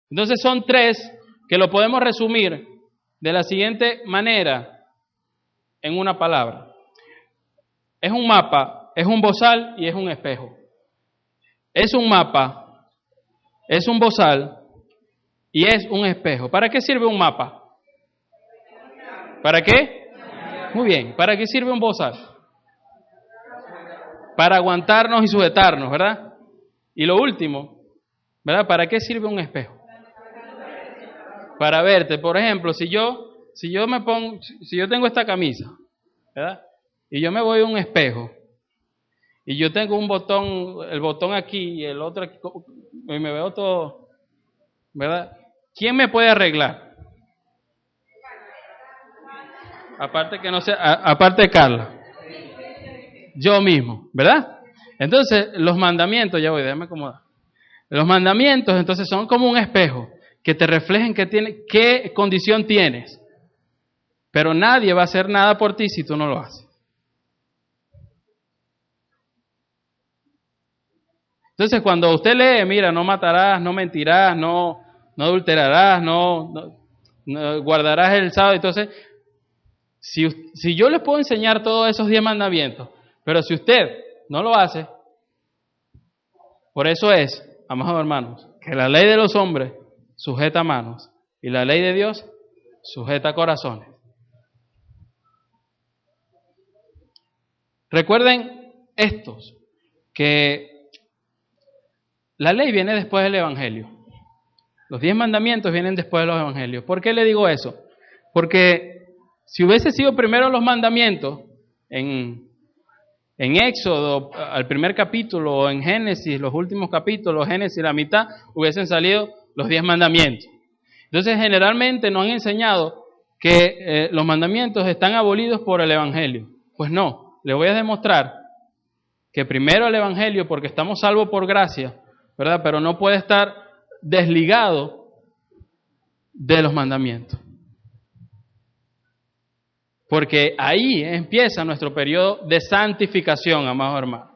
Entonces son tres que lo podemos resumir de la siguiente manera en una palabra. Es un mapa, es un bozal y es un espejo. Es un mapa, es un bozal y es un espejo. ¿Para qué sirve un mapa? ¿Para qué? Muy bien. ¿Para qué sirve un bozal? Para aguantarnos y sujetarnos, ¿verdad? Y lo último, ¿verdad? ¿Para qué sirve un espejo? Para verte. Por ejemplo, si yo tengo esta camisa, ¿verdad? Y yo me voy a un espejo y yo tengo un botón, el botón aquí y el otro aquí, y me veo todo, ¿verdad? ¿Quién me puede arreglar? Aparte de Carla. Yo mismo, ¿verdad? Entonces, los mandamientos, ya voy, déjame acomodar. Los mandamientos, entonces, son como un espejo que te reflejan qué condición tienes. Pero nadie va a hacer nada por ti si tú no lo haces. Entonces, cuando usted lee, mira, no matarás, no mentirás, no adulterarás, no guardarás el sábado, entonces, si yo les puedo enseñar todos esos 10 mandamientos, pero si usted no lo hace, por eso es, amados hermanos, que la ley de los hombres sujeta manos y la ley de Dios sujeta corazones. Recuerden estos, que la ley viene después del Evangelio. Los 10 mandamientos vienen después de los Evangelios. ¿Por qué le digo eso? Porque si hubiese sido primero los mandamientos, en Éxodo, al primer capítulo, o en Génesis, los últimos capítulos, Génesis, la mitad, hubiesen salido los 10 mandamientos. Entonces, generalmente nos han enseñado que los mandamientos están abolidos por el Evangelio. Pues no, les voy a demostrar que primero el Evangelio, porque estamos salvos por gracia, ¿verdad? Pero no puede estar desligado de los mandamientos. Porque ahí empieza nuestro periodo de santificación, amados hermanos.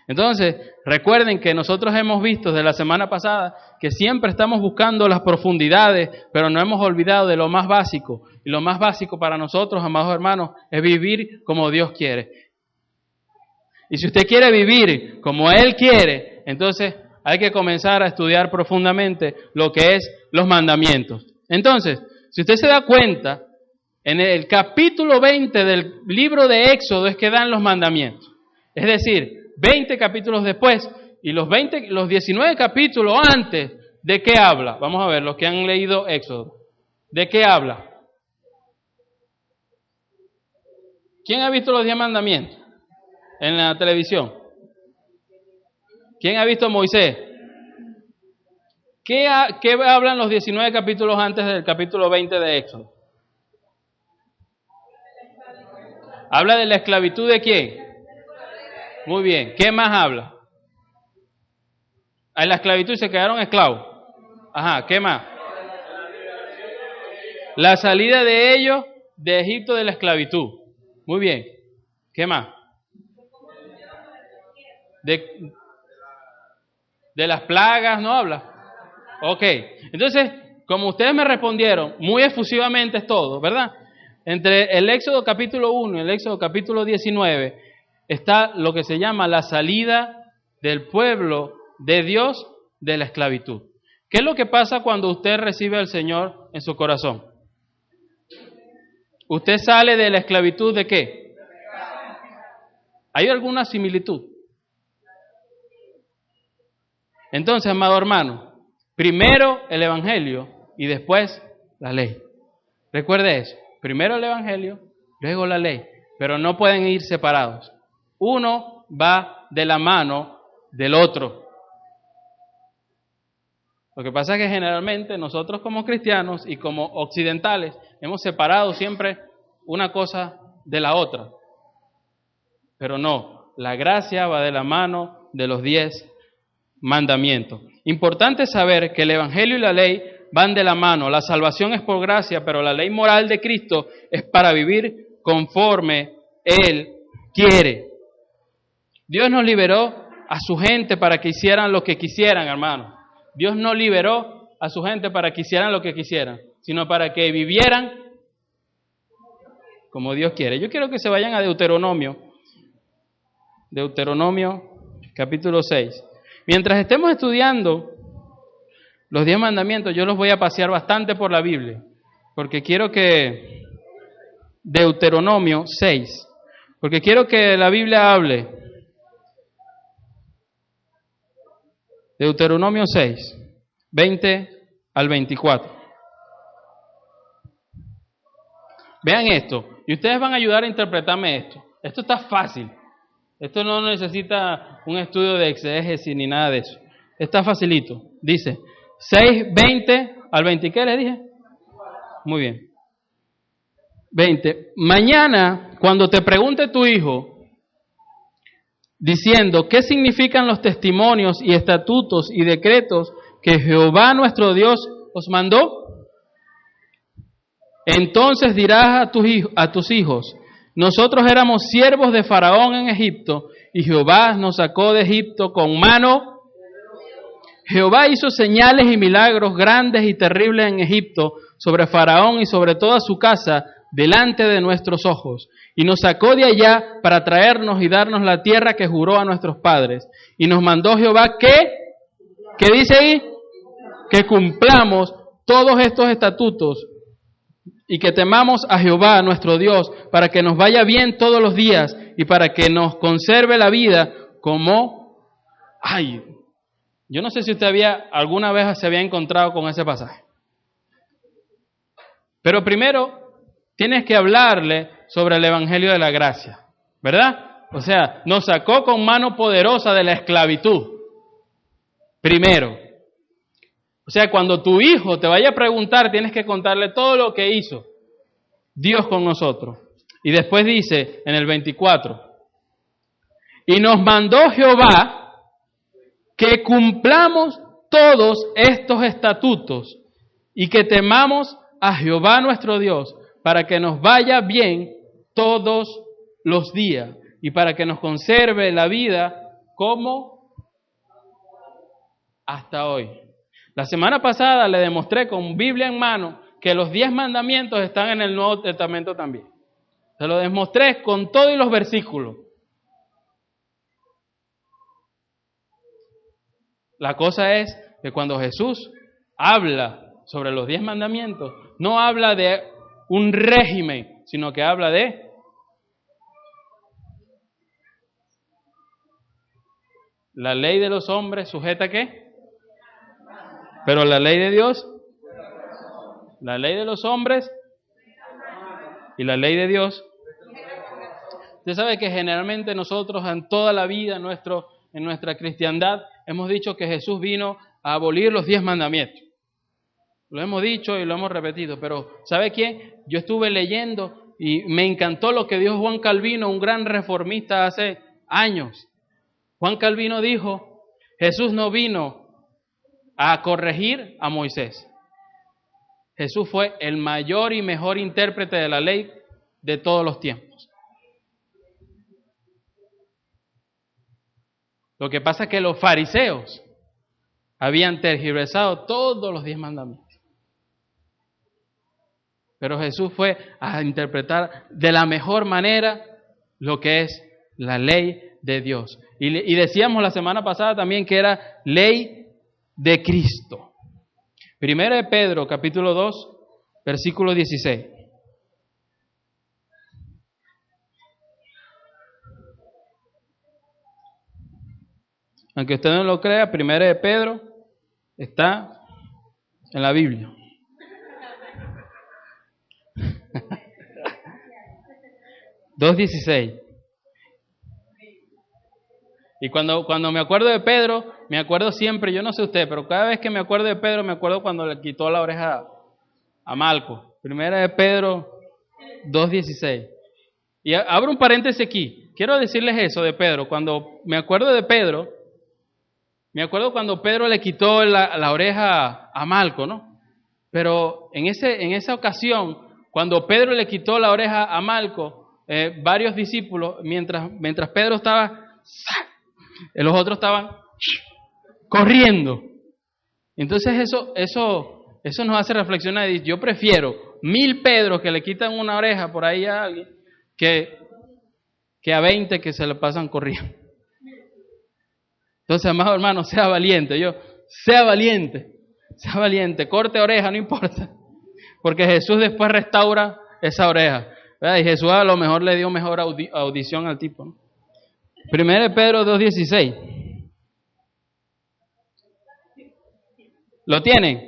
Entonces, recuerden que nosotros hemos visto desde la semana pasada que siempre estamos buscando las profundidades, pero no hemos olvidado de lo más básico. Y lo más básico para nosotros, amados hermanos, es vivir como Dios quiere. Y si usted quiere vivir como Él quiere, entonces hay que comenzar a estudiar profundamente lo que es los mandamientos. Entonces, si usted se da cuenta, en el capítulo 20 del libro de Éxodo es que dan los mandamientos. Es decir, 20 capítulos después y los 19 capítulos antes, ¿de qué habla? Vamos a ver, los que han leído Éxodo. ¿De qué habla? ¿Quién ha visto los 10 mandamientos en la televisión? ¿Quién ha visto a Moisés? ¿Qué hablan los 19 capítulos antes del capítulo 20 de Éxodo? ¿Habla de la esclavitud de quién? Muy bien. ¿Qué más habla? En la esclavitud se quedaron esclavos. Ajá, ¿qué más? La salida de ellos de Egipto de la esclavitud. Muy bien. ¿Qué más? De las plagas, ¿no habla? Ok. Entonces, como ustedes me respondieron, muy efusivamente es todo, ¿verdad? Entre el Éxodo capítulo 1 y el Éxodo capítulo 19 está lo que se llama la salida del pueblo de Dios de la esclavitud. ¿Qué es lo que pasa cuando usted recibe al Señor en su corazón? ¿Usted sale de la esclavitud de qué? ¿Hay alguna similitud? Entonces, amado hermano, primero el Evangelio y después la ley. Recuerde eso. Primero el Evangelio, luego la ley, pero no pueden ir separados. Uno va de la mano del otro. Lo que pasa es que generalmente nosotros como cristianos y como occidentales hemos separado siempre una cosa de la otra. Pero no, la gracia va de la mano de los 10 mandamientos. Importante saber que el Evangelio y la ley van de la mano. La salvación es por gracia, pero la ley moral de Cristo es para vivir conforme Él quiere. Dios nos liberó a su gente para que hicieran lo que quisieran, hermanos. Dios no liberó a su gente para que hicieran lo que quisieran, sino para que vivieran como Dios quiere. Yo quiero que se vayan a Deuteronomio capítulo 6. Mientras estemos estudiando los 10 mandamientos, yo los voy a pasear bastante por la Biblia, porque quiero que Deuteronomio 6, porque quiero que la Biblia hable. Deuteronomio 6, 20 al 24. Vean esto, y ustedes van a ayudar a interpretarme esto. Esto está fácil. Esto no necesita un estudio de exégesis ni nada de eso. Está facilito. Dice 6, 20 al 20. ¿Qué les dije? Muy bien. 20. Mañana, cuando te pregunte tu hijo, diciendo, ¿qué significan los testimonios y estatutos y decretos que Jehová nuestro Dios os mandó? Entonces dirás a tus hijos, nosotros éramos siervos de Faraón en Egipto, y Jehová nos sacó de Egipto con mano. Jehová hizo señales y milagros grandes y terribles en Egipto, sobre Faraón y sobre toda su casa, delante de nuestros ojos. Y nos sacó de allá para traernos y darnos la tierra que juró a nuestros padres. Y nos mandó Jehová ¿qué dice ahí? Que cumplamos todos estos estatutos y que temamos a Jehová nuestro Dios, para que nos vaya bien todos los días y para que nos conserve la vida como... Yo no sé si usted alguna vez se había encontrado con ese pasaje. Pero primero tienes que hablarle sobre el Evangelio de la Gracia, ¿verdad? O sea, nos sacó con mano poderosa de la esclavitud. Primero. O sea, cuando tu hijo te vaya a preguntar, tienes que contarle todo lo que hizo Dios con nosotros. Y después dice en el 24, y nos mandó Jehová que cumplamos todos estos estatutos y que temamos a Jehová nuestro Dios, para que nos vaya bien todos los días y para que nos conserve la vida como hasta hoy. La semana pasada le demostré con Biblia en mano que los 10 mandamientos están en el Nuevo Testamento también. Se lo demostré con todos los versículos. La cosa es que cuando Jesús habla sobre los 10 mandamientos, no habla de un régimen, sino que habla de la ley de los hombres sujeta ¿a qué? Pero la ley de Dios, la ley de los hombres y la ley de Dios. Usted sabe que generalmente nosotros en toda la vida, en nuestra cristiandad, hemos dicho que Jesús vino a abolir los 10 mandamientos. Lo hemos dicho y lo hemos repetido, pero ¿sabe qué? Yo estuve leyendo y me encantó lo que dijo Juan Calvino, un gran reformista hace años. Juan Calvino dijo, Jesús no vino a corregir a Moisés. Jesús fue el mayor y mejor intérprete de la ley de todos los tiempos. Lo que pasa es que los fariseos habían tergiversado todos los 10 mandamientos. Pero Jesús fue a interpretar de la mejor manera lo que es la ley de Dios. Y decíamos la semana pasada también que era ley de Cristo. Primera de Pedro, capítulo 2, versículo 16. Aunque usted no lo crea, Primera de Pedro está en la Biblia. Dos 16. Y cuando me acuerdo de Pedro, me acuerdo siempre, yo no sé usted, pero cada vez que me acuerdo de Pedro, me acuerdo cuando le quitó la oreja a Malco. Primera de Pedro 2:16. Y abro un paréntesis aquí. Quiero decirles eso de Pedro. Cuando me acuerdo de Pedro, me acuerdo cuando Pedro le quitó la oreja a Malco, ¿no? Pero en esa ocasión, cuando Pedro le quitó la oreja a Malco, varios discípulos, mientras Pedro estaba, los otros estaban corriendo. Entonces eso nos hace reflexionar y decir, yo prefiero 1000 Pedros que le quitan una oreja por ahí a alguien que a 20 que se le pasan corriendo. Entonces, amado hermano, sea valiente. Sea valiente, corte oreja, no importa. Porque Jesús después restaura esa oreja, ¿verdad? Y Jesús a lo mejor le dio mejor audición al tipo, ¿no? 1 Pedro 2:16. ¿Lo tienen?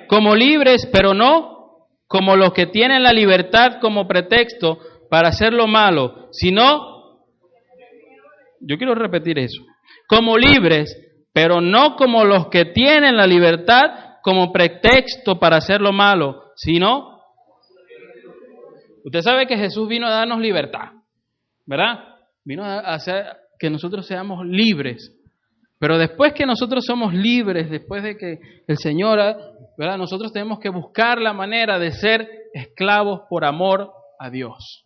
Como libres, pero no como los que tienen la libertad como pretexto para hacer lo malo, sino, yo quiero repetir eso, como libres, pero no como los que tienen la libertad como pretexto para hacer lo malo, sino, usted sabe que Jesús vino a darnos libertad, ¿verdad? Vino a hacer que nosotros seamos libres. Pero después que nosotros somos libres, después de que el Señor, ¿verdad? Nosotros tenemos que buscar la manera de ser esclavos por amor a Dios.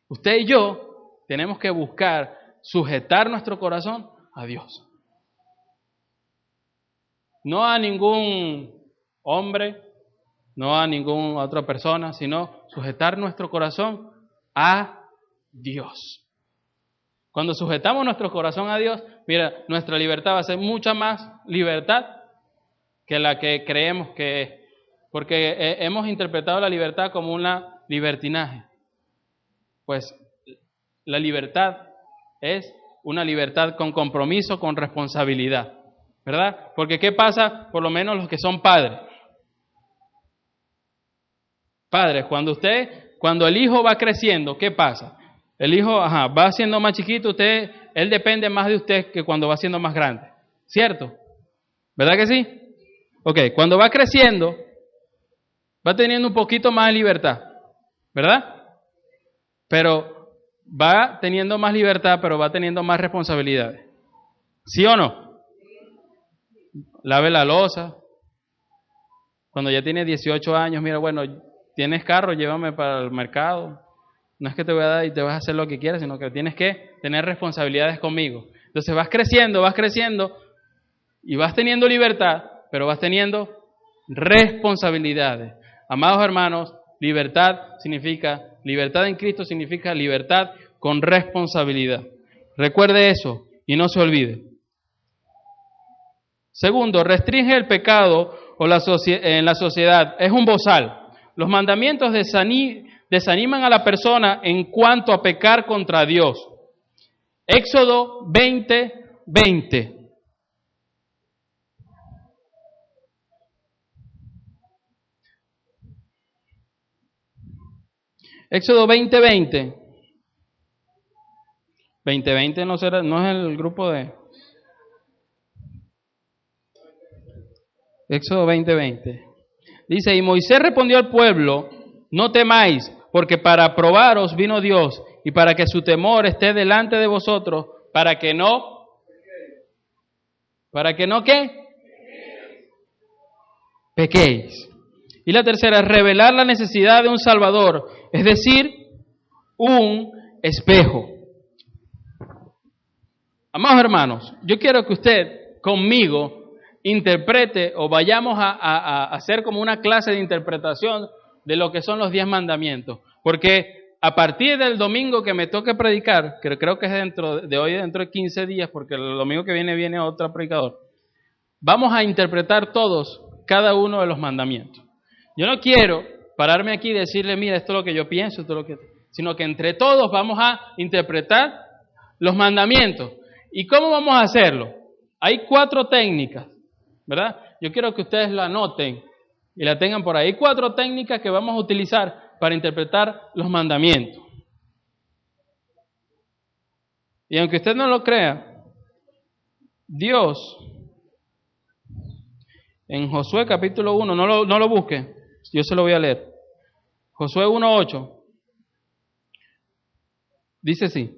Usted y yo tenemos que buscar sujetar nuestro corazón a Dios. No a ningún hombre, no a ninguna otra persona, sino sujetar nuestro corazón a Dios. Cuando sujetamos nuestro corazón a Dios, mira, nuestra libertad va a ser mucha más libertad que la que creemos que es. Porque hemos interpretado la libertad como un libertinaje. Pues la libertad es una libertad con compromiso, con responsabilidad, ¿verdad? Porque ¿qué pasa? Por lo menos los que son padres. Padres, cuando el hijo va creciendo, ¿qué pasa? El hijo, va siendo más chiquito, él depende más de usted que cuando va siendo más grande, ¿cierto? ¿Verdad que sí? Ok, cuando va creciendo, va teniendo un poquito más de libertad, ¿verdad? Pero va teniendo más libertad, pero va teniendo más responsabilidades. ¿Sí o no? Lave la loza. Cuando ya tiene 18 años, mira, bueno, tienes carro, llévame para el mercado. No es que te voy a dar y te vas a hacer lo que quieras, sino que tienes que tener responsabilidades conmigo. Entonces vas creciendo y vas teniendo libertad, pero vas teniendo responsabilidades. Amados hermanos, libertad en Cristo significa libertad con responsabilidad. Recuerde eso y no se olvide. Segundo, restringe el pecado en la sociedad. Es un bozal. Los mandamientos desaniman a la persona en cuanto a pecar contra Dios. Éxodo 20:20. Éxodo 20:20. 20:20 no es el grupo de Éxodo 20:20. Dice, y Moisés respondió al pueblo, no temáis, porque para probaros vino Dios, y para que su temor esté delante de vosotros, para que no ¿qué? Pequéis. Y la tercera es revelar la necesidad de un Salvador, es decir, un espejo. Amados hermanos, yo quiero que usted conmigo interprete o vayamos a hacer como una clase de interpretación de lo que son los 10 mandamientos. Porque a partir del domingo que me toque predicar, que creo que es dentro de 15 días, porque el domingo que viene otro predicador, vamos a interpretar todos cada uno de los mandamientos. Yo no quiero pararme aquí y decirle, mira, esto es lo que yo pienso, esto es lo que... sino que entre todos vamos a interpretar los mandamientos. ¿Y cómo vamos a hacerlo? Hay 4 técnicas, ¿verdad? Yo quiero que ustedes la anoten y la tengan por ahí. Hay 4 técnicas que vamos a utilizar para interpretar los mandamientos. Y aunque usted no lo crea, Dios, en Josué capítulo 1, no lo busque, yo se lo voy a leer. Josué 1:8, dice así,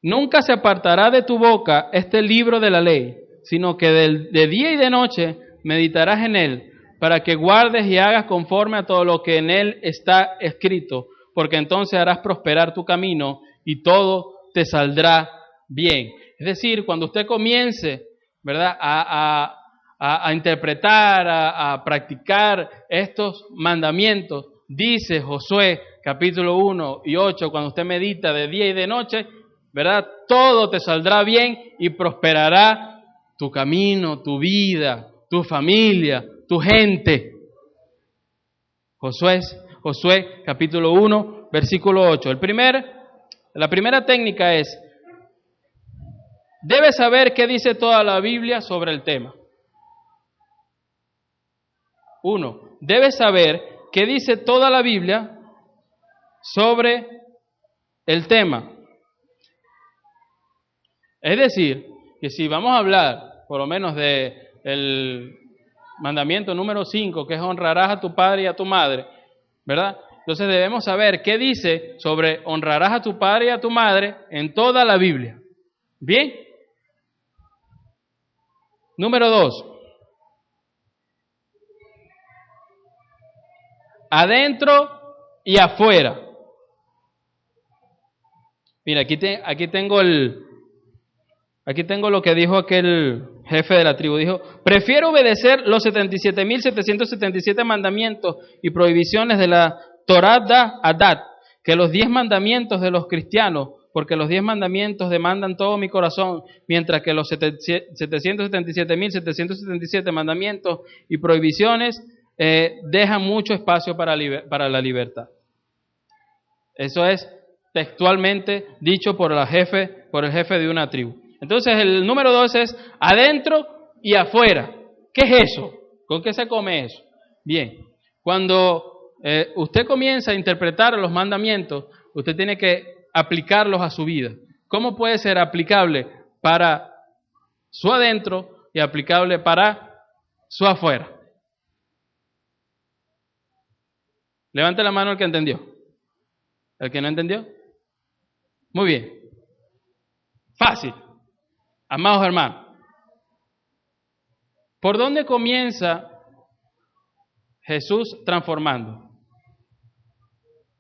nunca se apartará de tu boca este libro de la ley, sino que de día y de noche meditarás en él, para que guardes y hagas conforme a todo lo que en él está escrito, porque entonces harás prosperar tu camino y todo te saldrá bien. Es decir, cuando usted comience ¿verdad? A interpretar, a practicar estos mandamientos. Dice Josué capítulo 1 y 8, cuando usted medita de día y de noche, ¿verdad? Todo te saldrá bien y prosperará tu camino, tu vida, tu familia, tu gente. Josué capítulo 1, versículo 8. La primera técnica es, debes saber qué dice toda la Biblia sobre el tema. 1. Debes saber qué dice toda la Biblia sobre el tema. Es decir, que si vamos a hablar, por lo menos de el mandamiento número 5, que es honrarás a tu padre y a tu madre, ¿verdad? Entonces debemos saber qué dice sobre honrarás a tu padre y a tu madre en toda la Biblia. ¿Bien? Número 2. Adentro y afuera. Mira, aquí tengo lo que dijo aquel jefe de la tribu. Dijo, prefiero obedecer los 77.777 mandamientos y prohibiciones de la Torá Adat que los 10 mandamientos de los cristianos, porque los 10 mandamientos demandan todo mi corazón, mientras que los 777.777 mandamientos y prohibiciones dejan mucho espacio para la libertad. Eso es textualmente dicho por el jefe de una tribu. Entonces el número 2 es adentro y afuera. ¿Qué es eso? ¿Con qué se come eso? Bien, cuando usted comienza a interpretar los mandamientos, usted tiene que aplicarlos a su vida. ¿Cómo puede ser aplicable para su adentro y aplicable para su afuera? Levante la mano el que entendió. ¿El que no entendió? Muy bien. Fácil. Amados hermanos, ¿por dónde comienza Jesús transformando?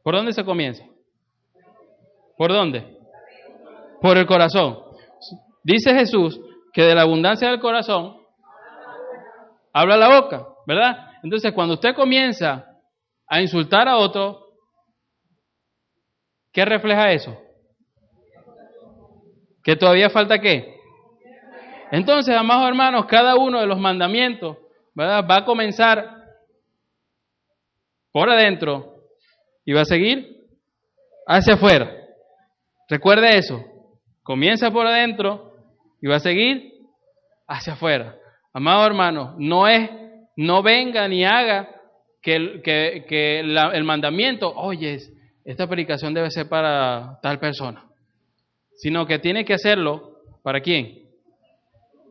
¿Por dónde se comienza? ¿Por dónde? Por el corazón. Dice Jesús que de la abundancia del corazón habla la boca, ¿verdad? Entonces, cuando usted comienza a insultar a otro, ¿qué refleja eso? ¿Que todavía falta qué? Entonces, amados hermanos, cada uno de los mandamientos, ¿verdad?, va a comenzar por adentro y va a seguir hacia afuera. Recuerde eso. Comienza por adentro y va a seguir hacia afuera. Amado hermano, no venga ni haga que el mandamiento, oye, esta predicación debe ser para tal persona, sino que tiene que hacerlo, ¿para quién?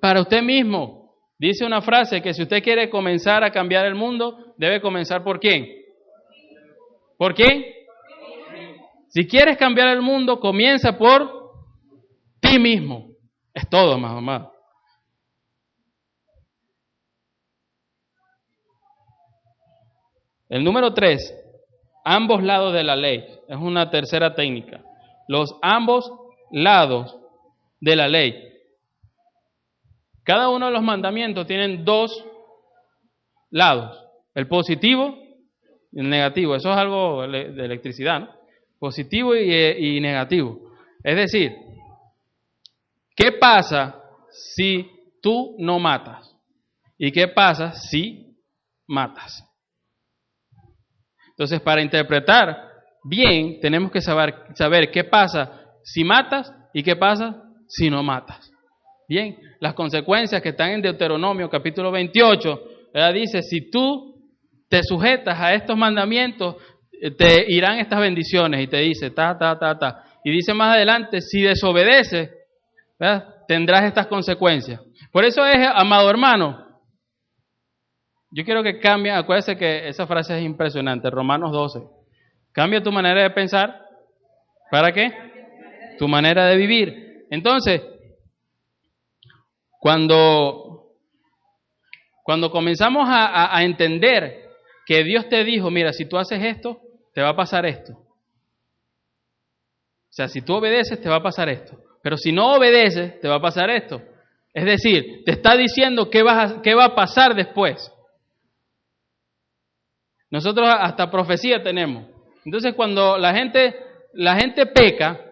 Para usted mismo. Dice una frase que si usted quiere comenzar a cambiar el mundo, debe comenzar ¿por quién? ¿Por quién? Si quieres cambiar el mundo, comienza por ti mismo. Es todo, más amado. El número 3, ambos lados de la ley. Es una tercera técnica. Los ambos lados de la ley. Cada uno de los mandamientos tienen dos lados, el positivo y el negativo. Eso es algo de electricidad, ¿no? Positivo y negativo. Es decir, ¿qué pasa si tú no matas? ¿Y qué pasa si matas? Entonces, para interpretar bien, tenemos que saber qué pasa si matas y qué pasa si no matas. Bien, las consecuencias que están en Deuteronomio capítulo 28, ¿verdad? Dice, si tú te sujetas a estos mandamientos, te irán estas bendiciones, y te dice, Y dice más adelante, si desobedeces, ¿verdad?, tendrás estas consecuencias. Por eso es, amado hermano, yo quiero que cambie, acuérdese que esa frase es impresionante, Romanos 12. Cambia tu manera de pensar, ¿para qué? Tu manera de vivir. Entonces, cuando comenzamos a entender que Dios te dijo, mira, si tú haces esto, te va a pasar esto. O sea, si tú obedeces, te va a pasar esto. Pero si no obedeces, te va a pasar esto. Es decir, te está diciendo qué va a pasar después. Nosotros hasta profecía tenemos. Entonces cuando la gente peca,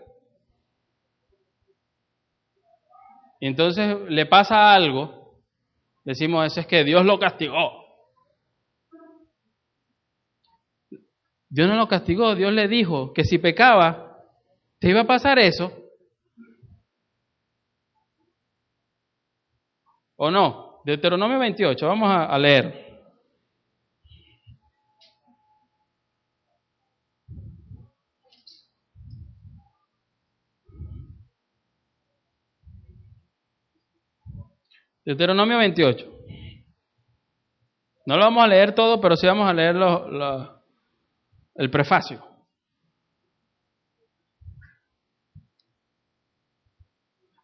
y entonces le pasa algo, decimos, eso es que Dios lo castigó. Dios no lo castigó, Dios le dijo que si pecaba, te iba a pasar eso. ¿O no? Deuteronomio 28, vamos a leer. Deuteronomio 28. No lo vamos a leer todo, pero sí vamos a leer el prefacio.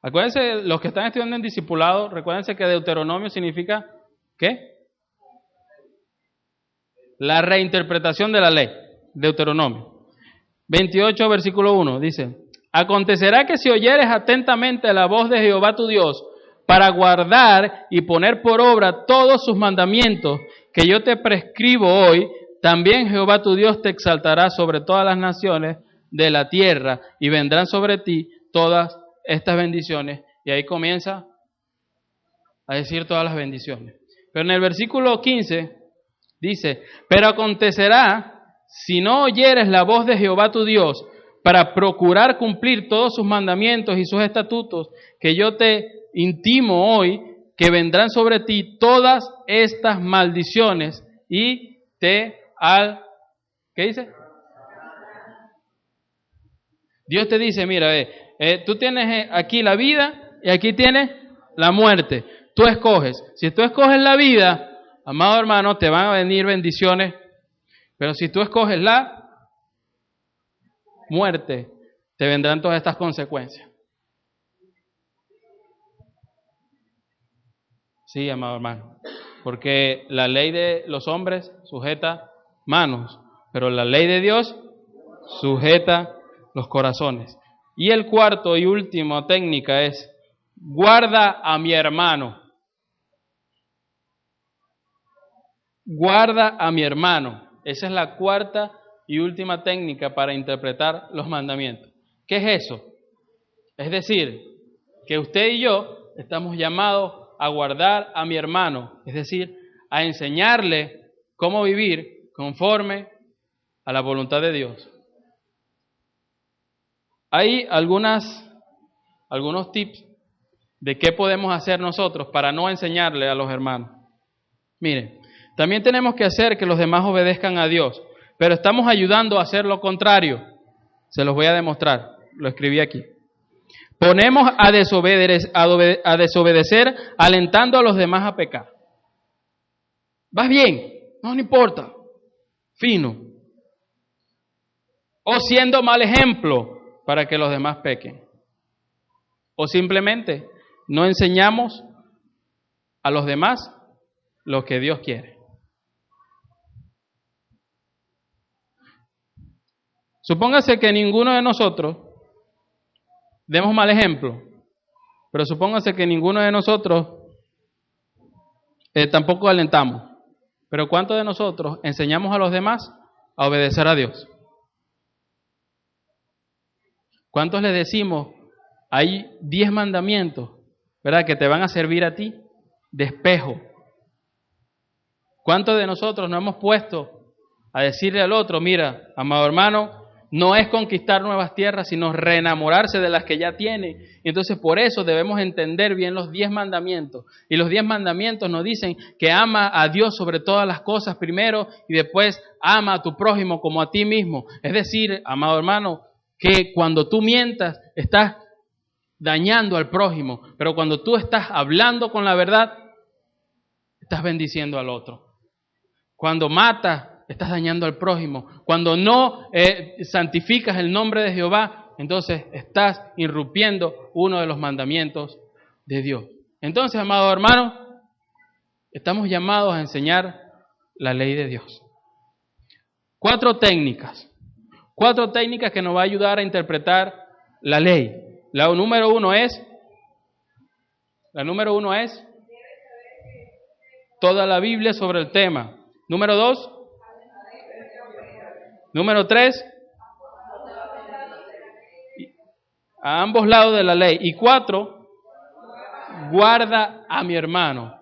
Acuérdense, los que están estudiando en discipulado, recuérdense que Deuteronomio significa, ¿qué? La reinterpretación de la ley. Deuteronomio 28, versículo 1, dice: acontecerá que si oyeres atentamente la voz de Jehová tu Dios, para guardar y poner por obra todos sus mandamientos que yo te prescribo hoy, también Jehová tu Dios te exaltará sobre todas las naciones de la tierra, y vendrán sobre ti todas estas bendiciones. Y ahí comienza a decir todas las bendiciones. Pero en el versículo 15 dice: pero acontecerá, si no oyeres la voz de Jehová tu Dios, para procurar cumplir todos sus mandamientos y sus estatutos, que yo te intimo hoy, que vendrán sobre ti todas estas maldiciones y ¿qué dice? Dios te dice, mira, tú tienes aquí la vida y aquí tienes la muerte. Tú escoges. Si tú escoges la vida, amado hermano, te van a venir bendiciones. Pero si tú escoges la muerte, te vendrán todas estas consecuencias. Sí, amado hermano. Porque la ley de los hombres sujeta manos, pero la ley de Dios sujeta los corazones. Y el cuarto y último técnica es: guarda a mi hermano. Guarda a mi hermano. Esa es la cuarta y última técnica para interpretar los mandamientos. ¿Qué es eso? Es decir, que usted y yo estamos llamados a guardar a mi hermano, es decir, a enseñarle cómo vivir conforme a la voluntad de Dios. Hay algunos tips de qué podemos hacer nosotros para no enseñarle a los hermanos. Miren, también tenemos que hacer que los demás obedezcan a Dios, pero estamos ayudando a hacer lo contrario. Se los voy a demostrar, lo escribí aquí. Ponemos a desobedecer alentando a los demás a pecar. ¿Vas bien? No importa. Fino. O siendo mal ejemplo para que los demás pequen. O simplemente no enseñamos a los demás lo que Dios quiere. Supóngase que ninguno de nosotros demos mal ejemplo, pero supóngase que ninguno de nosotros tampoco alentamos. Pero ¿cuántos de nosotros enseñamos a los demás a obedecer a Dios? ¿Cuántos les decimos, hay 10 mandamientos, ¿verdad?, que te van a servir a ti de espejo? ¿Cuántos de nosotros nos hemos puesto a decirle al otro, mira, amado hermano, no es conquistar nuevas tierras, sino reenamorarse de las que ya tiene? Y entonces por eso debemos entender bien los 10 mandamientos. Y los 10 mandamientos nos dicen que ama a Dios sobre todas las cosas primero y después ama a tu prójimo como a ti mismo. Es decir, amado hermano, que cuando tú mientas estás dañando al prójimo, pero cuando tú estás hablando con la verdad, estás bendiciendo al otro. Cuando matas, estás dañando al prójimo. Cuando no santificas el nombre de Jehová, entonces estás irrumpiendo uno de los mandamientos de Dios. Entonces, amado hermano, estamos llamados a enseñar la ley de Dios. 4 técnicas que nos va a ayudar a interpretar la ley. La número 1 es La número 1 es toda la Biblia sobre el tema. Número 2. Número 3. A ambos lados de la ley. Y 4. Guarda a mi hermano.